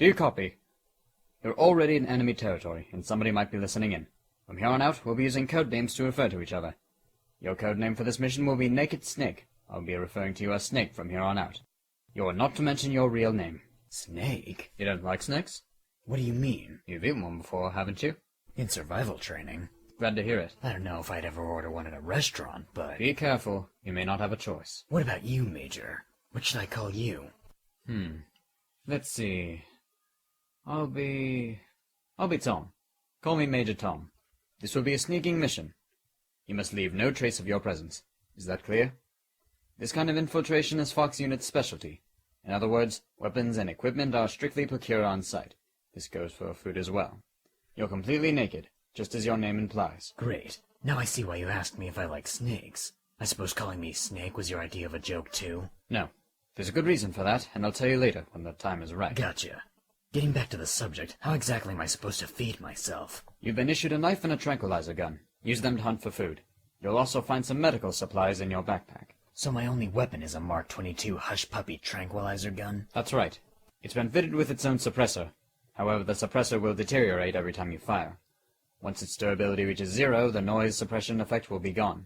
Do you copy? You're already in enemy territory, and somebody might be listening in. From here on out, we'll be using code names to refer to each other. Your code name for this mission will be Naked Snake. I'll be referring to you as Snake from here on out. You are not to mention your real name. Snake? You don't like snakes? What do you mean? You've eaten one before, haven't you? In survival training. Glad to hear it. I don't know if I'd ever order one at a restaurant, but... Be careful. You may not have a choice. What about you, Major? What should I call you? Let's see. I'll be Tom. Call me Major Tom. This will be a sneaking mission. You must leave no trace of your presence. Is that clear? This kind of infiltration is Fox Unit's specialty. In other words, weapons and equipment are strictly procured on site. This goes for food as well. You're completely naked, just as your name implies. Great. Now I see why you asked me if I like snakes. I suppose calling me Snake was your idea of a joke, too? No. There's a good reason for that, and I'll tell you later, when the time is right. Gotcha. Getting back to the subject, how exactly am I supposed to feed myself? You've been issued a knife and a tranquilizer gun. Use them to hunt for food. You'll also find some medical supplies in your backpack. So my only weapon is a Mark 22 Hush Puppy tranquilizer gun? That's right. It's been fitted with its own suppressor. However, the suppressor will deteriorate every time you fire. Once its durability reaches 0, the noise suppression effect will be gone.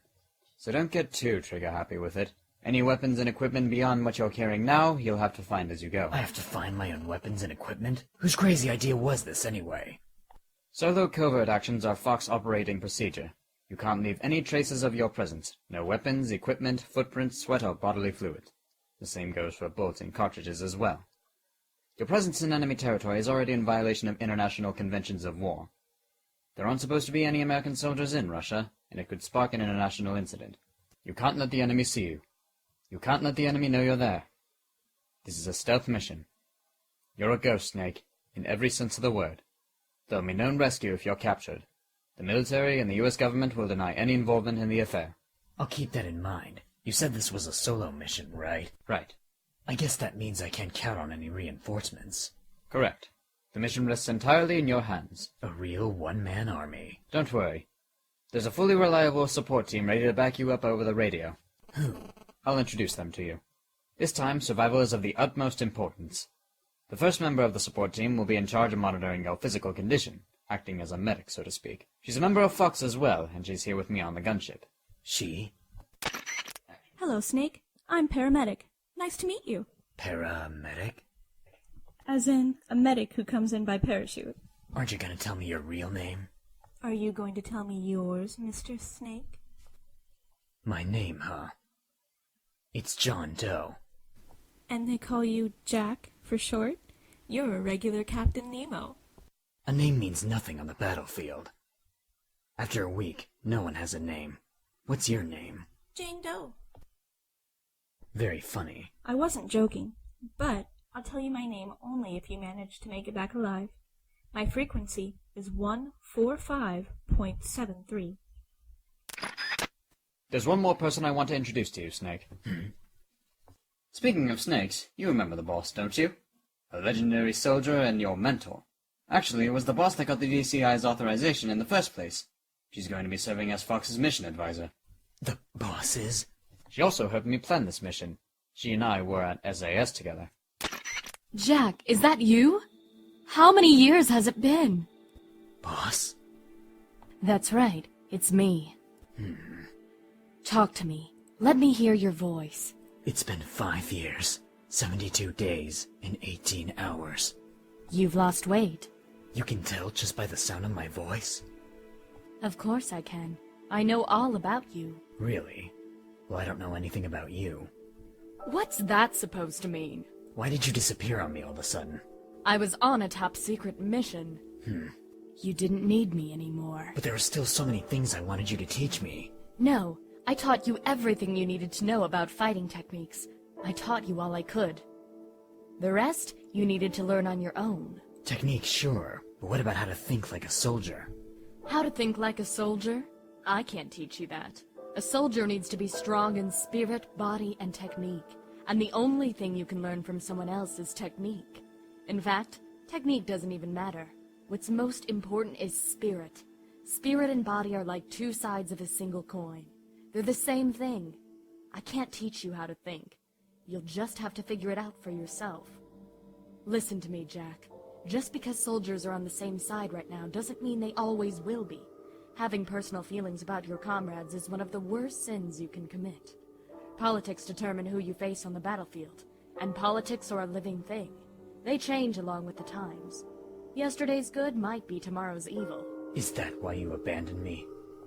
So don't get too trigger-happy with it. Any weapons and equipment beyond what you're carrying now, you'll have to find as you go. I have to find my own weapons and equipment? Whose crazy idea was this, anyway? Solo covert actions are Fox operating procedure. You can't leave any traces of your presence. No weapons, equipment, footprints, sweat, or bodily fluid. The same goes for bullets and cartridges as well. Your presence in enemy territory is already in violation of international conventions of war. There aren't supposed to be any American soldiers in Russia, and it could spark an international incident. You can't let the enemy see you. You can't let the enemy know you're there. This is a stealth mission. You're a ghost, Snake, in every sense of the word. There'll be no rescue if you're captured. The military and the U.S. government will deny any involvement in the affair. I'll keep that in mind. You said this was a solo mission, right? Right. I guess that means I can't count on any reinforcements. Correct. The mission rests entirely in your hands. A real one-man army. Don't worry. There's a fully reliable support team ready to back you up over the radio. Who? I'll introduce them to you. This time, survival is of the utmost importance. The first member of the support team will be in charge of monitoring your physical condition, acting as a medic, so to speak. She's a member of Fox as well, and she's here with me on the gunship. She? Hello, Snake. I'm paramedic. Nice to meet you. Paramedic? As in, a medic who comes in by parachute. Aren't you gonna tell me your real name? Are you going to tell me yours, Mr. Snake? My name, huh? It's John Doe. And they call you Jack, for short? You're a regular Captain Nemo. A name means nothing on the battlefield. After a week, no one has a name. What's your name? Jane Doe. Very funny. I wasn't joking, but I'll tell you my name only if you manage to make it back alive. My frequency is 145.73. There's one more person I want to introduce to you, Snake. Speaking of snakes, you remember the boss, don't you? A legendary soldier and your mentor. Actually, it was the boss that got the DCI's authorization in the first place. She's going to be serving as Fox's mission advisor. The boss is? She also helped me plan this mission. She and I were at SAS together. Jack, is that you? How many years has it been? Boss? That's right, it's me. Talk to me. Let me hear your voice. It's been 5 years, 72 days, and 18 hours. You've lost weight. You can tell just by the sound of my voice? Of course I can. I know all about you. Really? Well, I don't know anything about you. What's that supposed to mean? Why did you disappear on me all of a sudden? I was on a top-secret mission. You didn't need me anymore. But there were still so many things I wanted you to teach me. No, I taught you everything you needed to know about fighting techniques. I taught you all I could. The rest, you needed to learn on your own. Technique, sure. But what about how to think like a soldier? How to think like a soldier? I can't teach you that. A soldier needs to be strong in spirit, body, and technique. And the only thing you can learn from someone else is technique. In fact, technique doesn't even matter. What's most important is spirit. Spirit and body are like two sides of a single coin. They're the same thing. I can't teach you how to think. You'll just have to figure it out for yourself. Listen to me, Jack. Just because soldiers are on the same side right now doesn't mean they always will be. Having personal feelings about your comrades is one of the worst sins you can commit. Politics determine who you face on the battlefield, and politics are a living thing. They change along with the times. Yesterday's good might be tomorrow's evil. Is that why you abandoned me?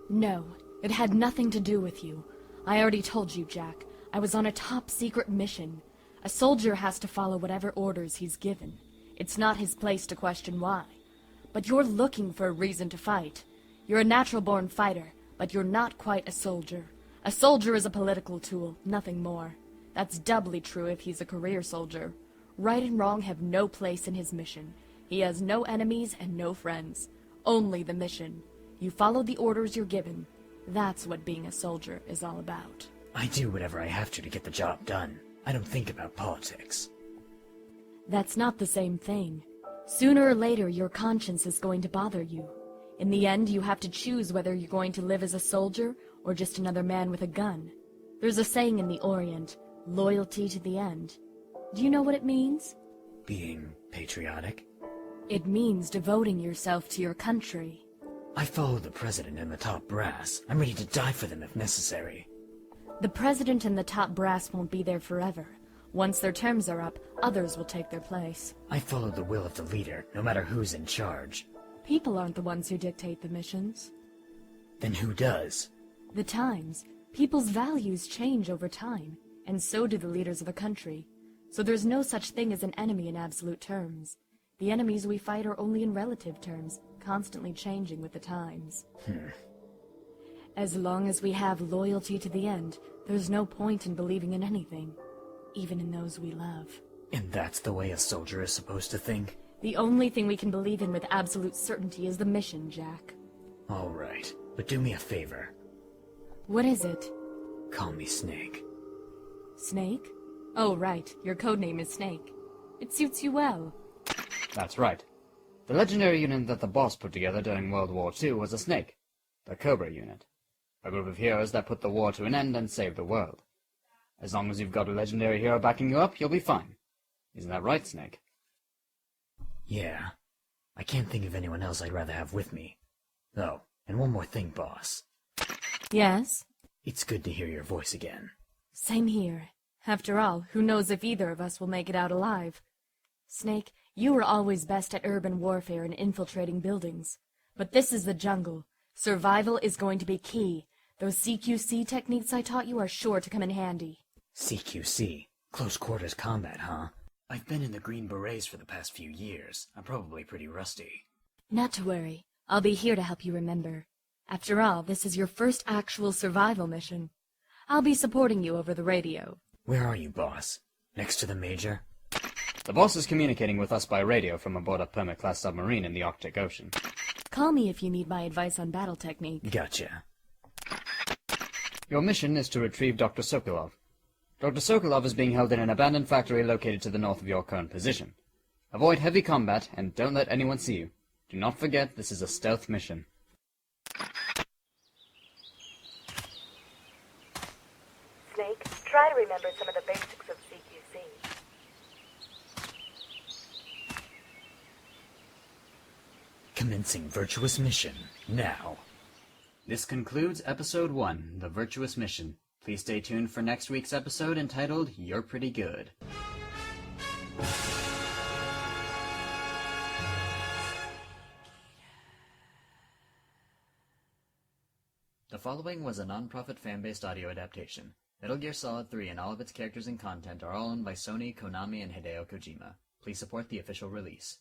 No, it had nothing to do with you. I already told you, Jack. I was on a top-secret mission. A soldier has to follow whatever orders he's given. It's not his place to question why. But you're looking for a reason to fight. You're a natural-born fighter, but you're not quite a soldier. A soldier is a political tool, nothing more. That's doubly true if he's a career soldier. Right and wrong have no place in his mission. He has no enemies and no friends. Only the mission. You follow the orders you're given. That's what being a soldier is all about. I do whatever I have to get the job done. I don't think about politics. That's not the same thing. Sooner or later, your conscience is going to bother you. In the end, you have to choose whether you're going to live as a soldier or just another man with a gun. There's a saying in the Orient, loyalty to the end. Do you know what it means? Being patriotic? It means devoting yourself to your country. I follow the president and the top brass. I'm ready to die for them if necessary. The president and the top brass won't be there forever. Once their terms are up, others will take their place. I follow the will of the leader, no matter who's in charge. People aren't the ones who dictate the missions. Then who does? The times. People's values change over time, and so do the leaders of a country. So there's no such thing as an enemy in absolute terms. The enemies we fight are only in relative terms, constantly changing with the times. As long as we have loyalty to the end, there's no point in believing in anything, even in those we love. And that's the way a soldier is supposed to think? The only thing we can believe in with absolute certainty is the mission, Jack. All right, but do me a favor. What is it? Call me Snake. Snake? Oh, right. Your codename is Snake. It suits you well. That's right. The legendary unit that the boss put together during World War II was a Snake, the Cobra unit. A group of heroes that put the war to an end and saved the world. As long as you've got a legendary hero backing you up, you'll be fine. Isn't that right, Snake? Yeah. I can't think of anyone else I'd rather have with me. Oh, and one more thing, boss. Yes? It's good to hear your voice again. Same here. After all, who knows if either of us will make it out alive? Snake, you were always best at urban warfare and infiltrating buildings. But this is the jungle. Survival is going to be key. Those CQC techniques I taught you are sure to come in handy. CQC? Close quarters combat, huh? I've been in the Green Berets for the past few years. I'm probably pretty rusty. Not to worry. I'll be here to help you remember. After all, this is your first actual survival mission. I'll be supporting you over the radio. Where are you, boss? Next to the Major? The boss is communicating with us by radio from aboard a Plymouth-class submarine in the Arctic Ocean. Call me if you need my advice on battle technique. Gotcha. Your mission is to retrieve Dr. Sokolov. Dr. Sokolov is being held in an abandoned factory located to the north of your current position. Avoid heavy combat and don't let anyone see you. Do not forget this is a stealth mission. Snake, try to remember some of the basics of CQC. Commencing Virtuous mission, now. This concludes Episode 1, The Virtuous Mission. Please stay tuned for next week's episode entitled, You're Pretty Good. The following was a non-profit fan-based audio adaptation. Metal Gear Solid 3 and all of its characters and content are all owned by Sony, Konami, and Hideo Kojima. Please support the official release.